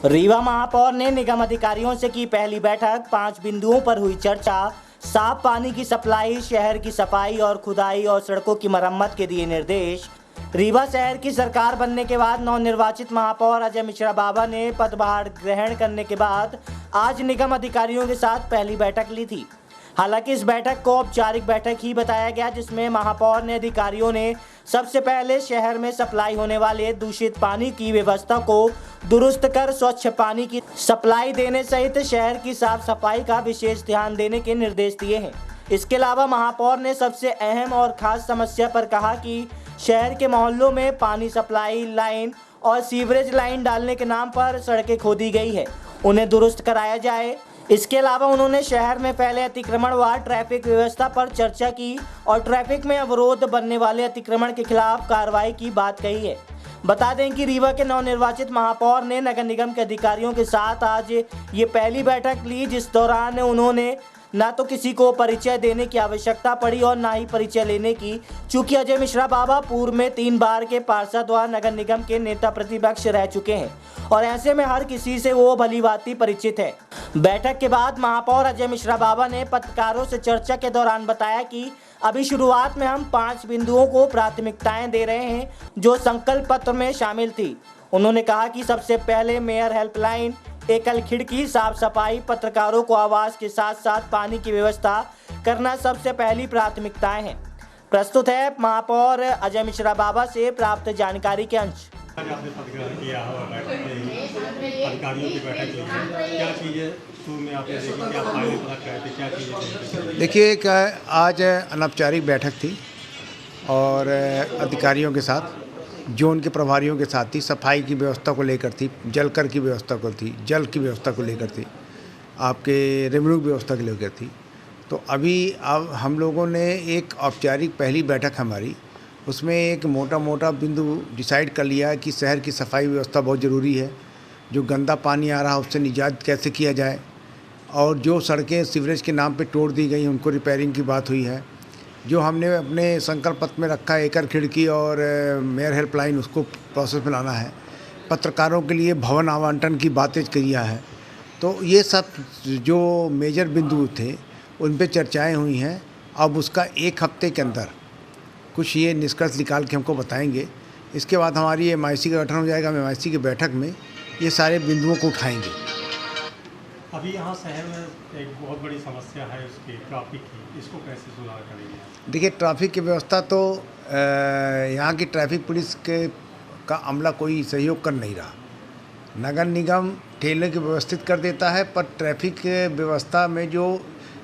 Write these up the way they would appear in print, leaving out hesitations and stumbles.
रीवा महापौर ने निगम अधिकारियों से की पहली बैठक। 5 बिंदुओं पर हुई चर्चा। साफ पानी की सप्लाई, शहर की सफाई और खुदाई और सड़कों की मरम्मत के दिए निर्देश। रीवा शहर की सरकार बनने के बाद नवनिर्वाचित महापौर अजय मिश्रा बाबा ने पदभार ग्रहण करने के बाद आज निगम अधिकारियों के साथ पहली बैठक ली थी। हालांकि इस बैठक को औपचारिक बैठक ही बताया गया, जिसमें महापौर ने अधिकारियों ने सबसे पहले शहर में सप्लाई होने वाले दूषित पानी की व्यवस्था को दुरुस्त कर स्वच्छ पानी की सप्लाई देने सहित शहर की साफ सफाई का विशेष ध्यान देने के निर्देश दिए हैं। इसके अलावा महापौर ने सबसे अहम और खास समस्या पर कहा कि शहर के मोहल्लों में पानी सप्लाई लाइन और सीवरेज लाइन डालने के नाम पर सड़कें खोदी गई है, उन्हें दुरुस्त कराया जाए। इसके अलावा उन्होंने शहर में फैले अतिक्रमण व ट्रैफिक व्यवस्था पर चर्चा की और ट्रैफिक में अवरोध बनने वाले अतिक्रमण के खिलाफ कार्रवाई की बात कही है। बता दें कि रीवा के नवनिर्वाचित महापौर ने नगर निगम के अधिकारियों के साथ आज ये पहली बैठक ली, जिस दौरान उन्होंने ना तो किसी को परिचय देने की आवश्यकता पड़ी और ना ही परिचय लेने की, चूंकि अजय मिश्रा बाबा पूर्व में 3 बार के पार्षद व नगर निगम के नेता प्रतिपक्ष रह चुके हैं और ऐसे में हर किसी से वो भलीभांति परिचित है। बैठक के बाद महापौर अजय मिश्रा बाबा ने पत्रकारों से चर्चा के दौरान बताया कि अभी शुरुआत में हम 5 बिंदुओं को प्राथमिकताएं दे रहे हैं जो संकल्प पत्र में शामिल थी। उन्होंने कहा कि सबसे पहले मेयर हेल्पलाइन, एकल खिड़की, साफ सफाई, पत्रकारों को आवास के साथ साथ पानी की व्यवस्था करना सबसे पहली प्राथमिकताएं हैं। प्रस्तुत है महापौर अजय मिश्रा बाबा से प्राप्त जानकारी के अंश। आपने पदग्रहण किया और अधिकारियों की बैठक ली है, क्या चीज़ें शुरू में आपने देखी कि आप फाइलें पता करे थे, क्या चीज़ें? देखिए, आज अनौपचारिक बैठक थी और अधिकारियों के साथ, जोन के प्रभारियों के साथ थी। सफाई की व्यवस्था को लेकर थी, जलकर की व्यवस्था को थी, जल की व्यवस्था को लेकर थी, आपके रेवेन्यू व्यवस्था को लेकर थी। तो अभी अब हम लोगों ने एक औपचारिक पहली बैठक हमारी, उसमें एक मोटा बिंदु डिसाइड कर लिया है कि शहर की सफाई व्यवस्था बहुत ज़रूरी है। जो गंदा पानी आ रहा है उससे निजात कैसे किया जाए, और जो सड़कें सीवरेज के नाम पे तोड़ दी गई उनको रिपेयरिंग की बात हुई है। जो हमने अपने संकल्प पत्र में रखा है, एकल खिड़की और मेयर हेल्पलाइन, उसको प्रोसेस में लाना है। पत्रकारों के लिए भवन आवंटन की बातें किया है। तो ये सब जो मेजर बिंदु थे उन पे चर्चाएं हुई हैं। अब उसका 1 हफ्ते के अंदर कुछ ये निष्कर्ष निकाल के हमको बताएंगे। इसके बाद हमारी MIC का गठन हो जाएगा। हम MIC की बैठक में ये सारे बिंदुओं को उठाएंगे। अभी यहाँ शहर में एक बहुत बड़ी समस्या है उसकी, ट्रैफिक की, इसको कैसे सुधार करेंगे? देखिए, ट्रैफिक की व्यवस्था तो यहाँ की ट्रैफिक पुलिस का अमला कोई सहयोग कर नहीं रहा। नगर निगम ठेले की व्यवस्थित कर देता है, पर ट्रैफिक व्यवस्था में जो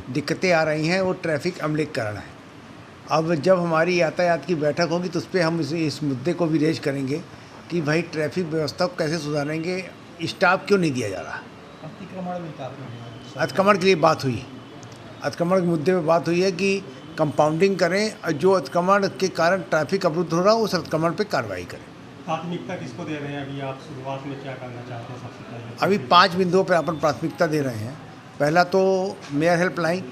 दिक्कतें आ रही हैं वो ट्रैफिक अमलीकरण है। अब जब हमारी यातायात की बैठक होगी तो उस पर हम इस मुद्दे को भी रेज करेंगे कि भाई ट्रैफिक व्यवस्था को कैसे सुधारेंगे, स्टाफ क्यों नहीं दिया जा रहा। अतिक्रमण के लिए बात हुई, अतिक्रमण के मुद्दे पे बात हुई है कि कंपाउंडिंग करें और जो अतिक्रमण के कारण ट्रैफिक अवरुद्ध हो रहा है उस अतिक्रमण पे कार्रवाई करें। प्राथमिकता किसको दे रहे हैं? अभी आप शुरुआत में क्या करना चाहते हैं? सबसे पहले अभी 5 बिंदुओं पर अपन प्राथमिकता दे रहे हैं। पहला तो मेयर हेल्पलाइन,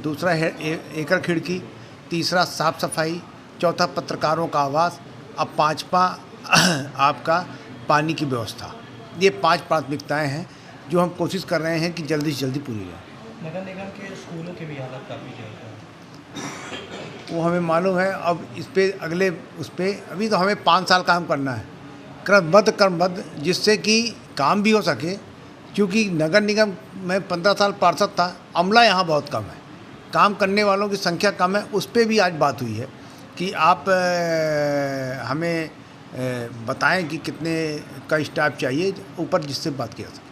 दूसरा एकल खिड़की, तीसरा साफ सफाई, चौथा पत्रकारों का आवास, अब 5वां आपका पानी की व्यवस्था। ये 5 प्राथमिकताएं हैं जो हम कोशिश कर रहे हैं कि जल्दी से जल्दी पूरी हो। नगर निगम के स्कूलों की भी हालत काफ़ी है, वो हमें मालूम है। अब इस पे अगले उस पर अभी तो हमें 5 साल काम करना है, क्रमबद्ध, जिससे कि काम भी हो सके। क्योंकि नगर निगम में 15 साल पार्षद था, अमला यहाँ बहुत कम है, काम करने वालों की संख्या कम है। उस पर भी आज बात हुई है कि आप हमें बताएं कि कितने का स्टाफ चाहिए ऊपर, जिससे बात किया सके।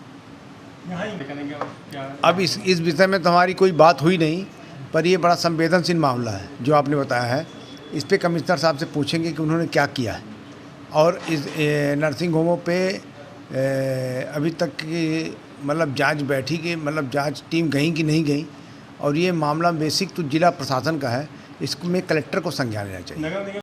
अब इस विषय में तो हमारी कोई बात हुई नहीं, पर ये बड़ा संवेदनशील मामला है जो आपने बताया है। इस पे कमिश्नर साहब से पूछेंगे कि उन्होंने क्या किया है, और इस नर्सिंग होमों पे अभी तक की मतलब जांच बैठी कि मतलब जांच टीम गई कि नहीं गई, और ये मामला बेसिक तो जिला प्रशासन का है, इसको में कलेक्टर को संज्ञान लेना चाहिए।